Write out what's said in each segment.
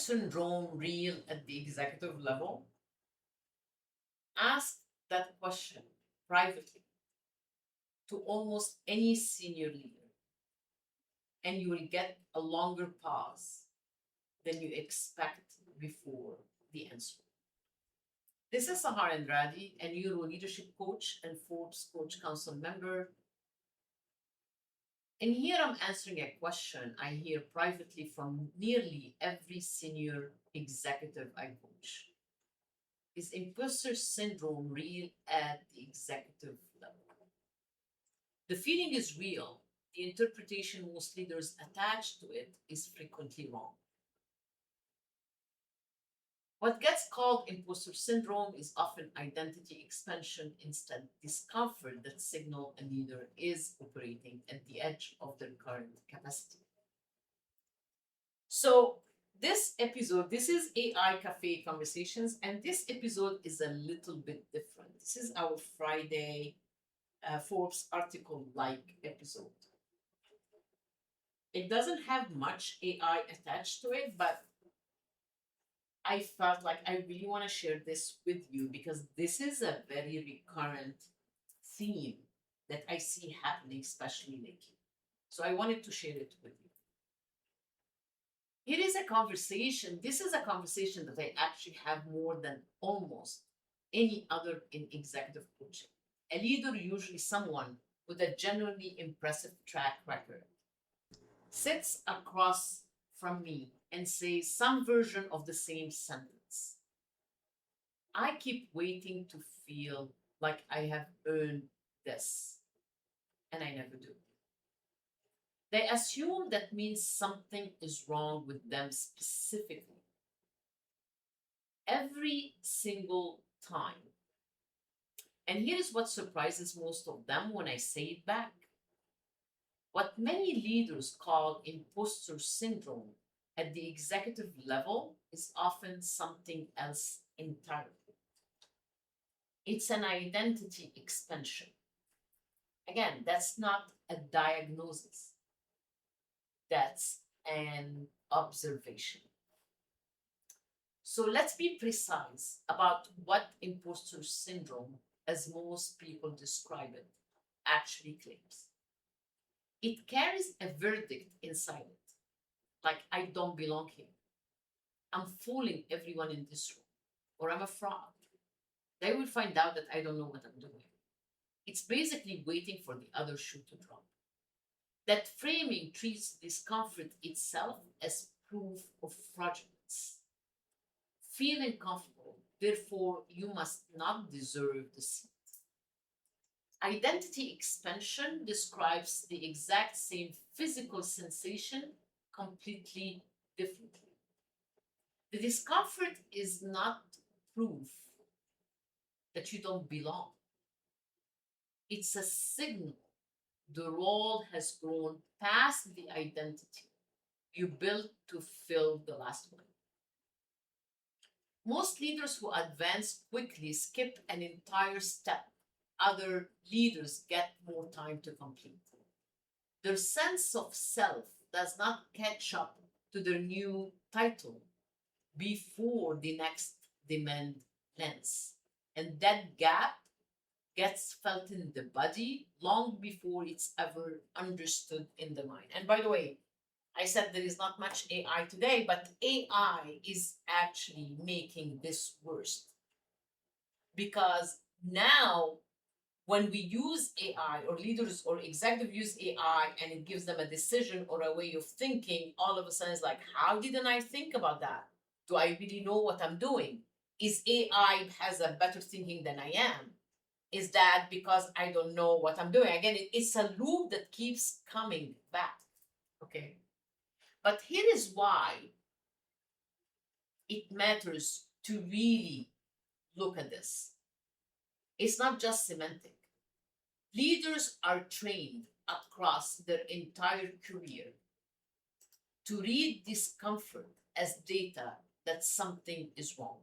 syndrome real at the executive level? Ask that question privately to almost any senior leader, and you will get a longer pause than you expect before the answer. This is Sahar Andrade, a Neuroleadership coach and Forbes Coach Council member. And here I'm answering a question I hear privately from nearly every senior executive I coach. Is imposter syndrome real at the executive level? The feeling is real. The interpretation most leaders attach to it is frequently wrong. What gets called imposter syndrome is often identity expansion instead discomfort that signal a leader is operating at the edge of their current capacity. So this is AI Cafe Conversations, and this episode is a little bit different. This is our Friday Forbes article-like episode. It doesn't have much AI attached to it, but I felt like I really want to share this with you because this is a very recurrent theme that I see happening, especially lately. So I wanted to share it with you. It is a conversation. This is a conversation that I actually have more than almost any other in executive coaching. A leader, usually someone with a genuinely impressive track record, sits across from me and says some version of the same sentence. I keep waiting to feel like I have earned this, and I never do. They assume that means something is wrong with them specifically. Every single time. And here is what surprises most of them when I say it back. What many leaders call imposter syndrome at the executive level is often something else entirely. It's an identity expansion. Again, that's not a diagnosis. That's an observation. So let's be precise about what imposter syndrome, as most people describe it, actually claims. It carries a verdict inside it, like I don't belong here. I'm fooling everyone in this room, or I'm a fraud. They will find out that I don't know what I'm doing. It's basically waiting for the other shoe to drop. That framing treats discomfort itself as proof of fraudulence. Feeling comfortable, therefore, you must not deserve the seat. Identity expansion describes the exact same physical sensation completely differently. The discomfort is not proof that you don't belong. It's a signal the role has grown past the identity you built to fill the last one. Most leaders who advance quickly skip an entire step. Other leaders get more time to complete. Their sense of self does not catch up to their new title before the next demand lands. And that gap gets felt in the body long before it's ever understood in the mind. And by the way, I said there is not much AI today, but AI is actually making this worse. Because now, when we use AI, or leaders or executives use AI, and it gives them a decision or a way of thinking, all of a sudden it's like, how didn't I think about that? Do I really know what I'm doing? Is AI has a better thinking than I am? Is that because I don't know what I'm doing? Again, it's a loop that keeps coming back. Okay. But here is why it matters to really look at this. It's not just semantic. Leaders are trained across their entire career to read discomfort as data that something is wrong.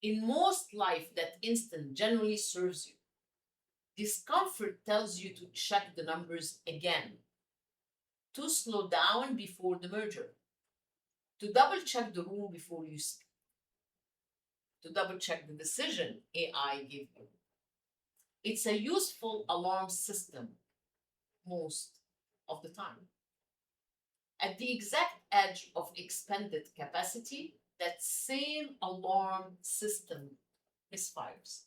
In most life, that instant generally serves you. Discomfort tells you to check the numbers again, to slow down before the merger, to double check the room before you speak, to double check the decision AI gave you. It's a useful alarm system most of the time. At the exact edge of expended capacity, that same alarm system misfires.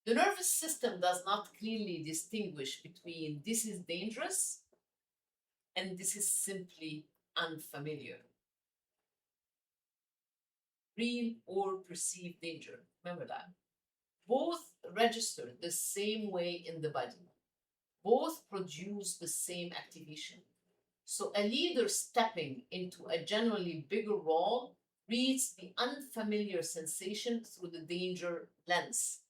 The nervous system does not clearly distinguish between this is dangerous and this is simply unfamiliar. Real or perceived danger. Remember that. Both register the same way in the body. Both produce the same activation. So a leader stepping into a generally bigger role reads the unfamiliar sensation through the danger lens,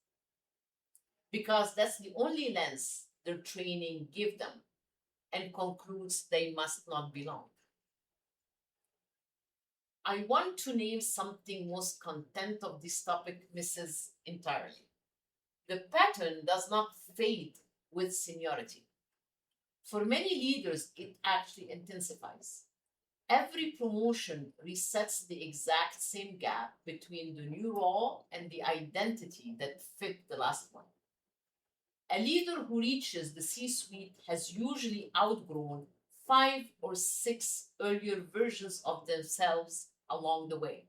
because that's the only lens their training give them, and concludes they must not belong. I want to name something most content of this topic misses entirely. The pattern does not fade with seniority. For many leaders, it actually intensifies. Every promotion resets the exact same gap between the new role and the identity that fit the last one. A leader who reaches the C-suite has usually outgrown 5 or 6 earlier versions of themselves along the way.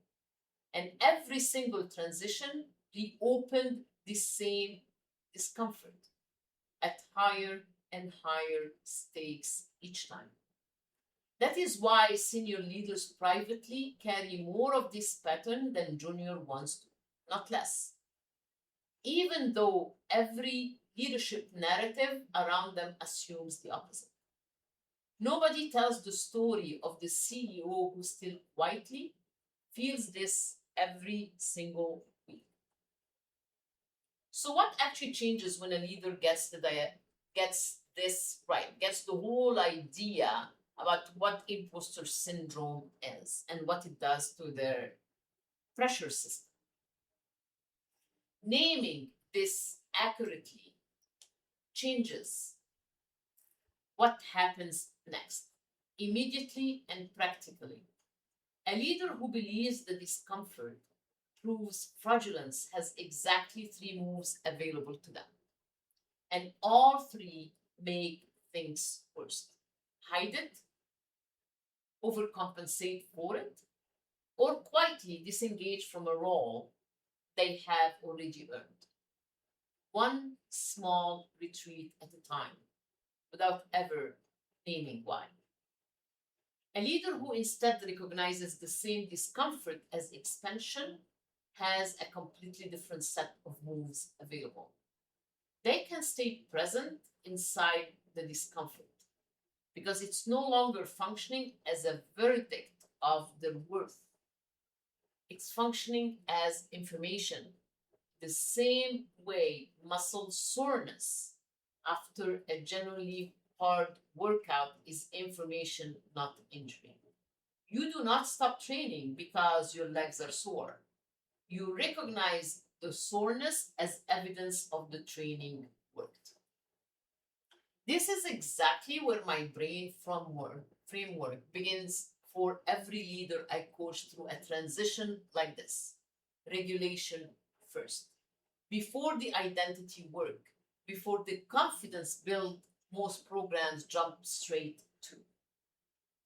And every single transition reopened the same discomfort at higher and higher stakes each time. That is why senior leaders privately carry more of this pattern than junior ones do, not less. Even though every leadership narrative around them assumes the opposite. Nobody tells the story of the CEO who still quietly feels this every single week. So what actually changes when a leader gets this right, gets the whole idea about what imposter syndrome is and what it does to their pressure system? Naming this accurately changes what happens next, immediately and practically. A leader who believes the discomfort proves fraudulence has exactly 3 moves available to them. And all 3 make things worse. Hide it, overcompensate for it, or quietly disengage from a role they have already earned. One small retreat at a time, without ever naming why. A leader who instead recognizes the same discomfort as expansion has a completely different set of moves available. They can stay present inside the discomfort because it's no longer functioning as a verdict of their worth. It's functioning as information, the same way muscle soreness after a generally hard workout is information, not injury. You do not stop training because your legs are sore. You recognize the soreness as evidence of the training worked. This is exactly where my brain framework begins for every leader I coach through a transition like this. Regulation first. Before the identity work, before the confidence build, most programs jump straight to.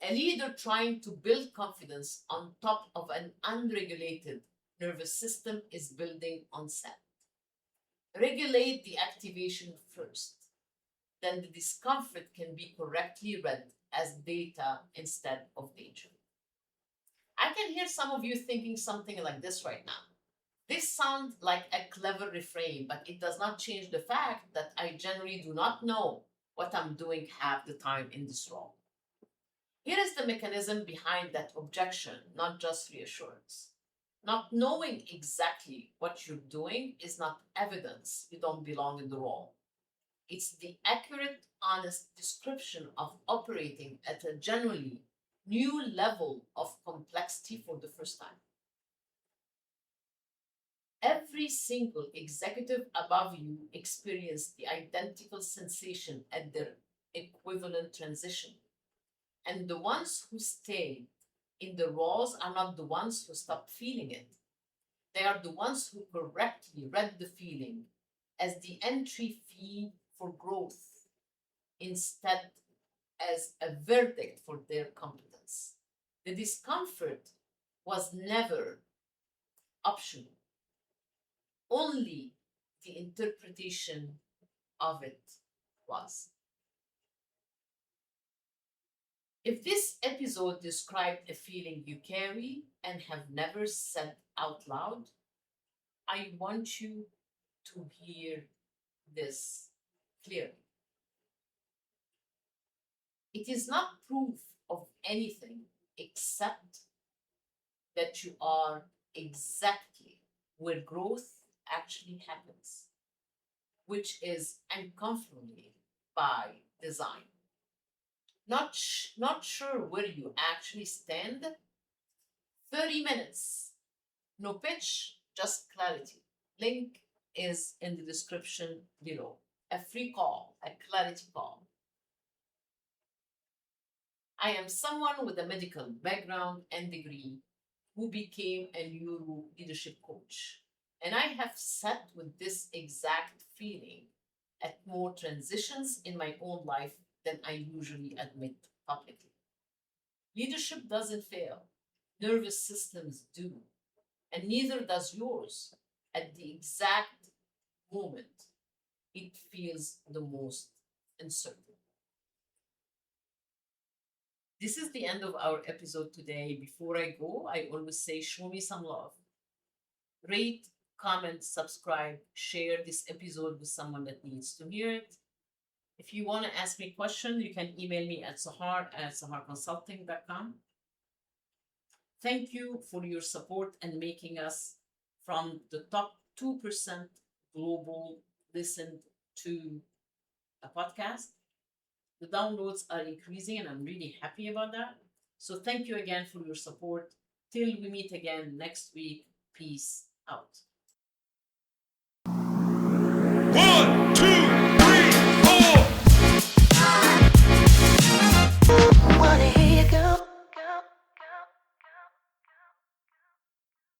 A leader trying to build confidence on top of an unregulated nervous system is building on sand. Regulate the activation first. Then the discomfort can be correctly read as data instead of danger. I can hear some of you thinking something like this right now. This sounds like a clever refrain, but it does not change the fact that I generally do not know what I'm doing half the time in this role. Here is the mechanism behind that objection, not just reassurance. Not knowing exactly what you're doing is not evidence you don't belong in the role. It's the accurate, honest description of operating at a generally new level of complexity for the first time. Every single executive above you experienced the identical sensation at their equivalent transition. And the ones who stayed in the roles are not the ones who stop feeling it. They are the ones who correctly read the feeling as the entry fee for growth instead as a verdict for their competence. The discomfort was never optional, only the interpretation of it was. If this episode described a feeling you carry and have never said out loud, I want you to hear this clearly. It is not proof of anything except that you are exactly where growth actually happens, which is uncomfortably by design. Not sure where you actually stand? 30 minutes. No pitch, just clarity. Link is in the description below. A free call, a clarity call. I am someone with a medical background and degree who became a neuro leadership coach. And I have sat with this exact feeling at more transitions in my own life than I usually admit publicly. Leadership doesn't fail, nervous systems do, and neither does yours at the exact moment it feels the most uncertain. This is the end of our episode today. Before I go, I always say, show me some love. Rate, comment, subscribe, share this episode with someone that needs to hear it. If you want to ask me a question, you can email me at sahar@saharconsulting.com. Thank you for your support and making us from the top 2% global listened to a podcast. The downloads are increasing, and I'm really happy about that. So thank you again for your support. Till we meet again next week, peace out. 1,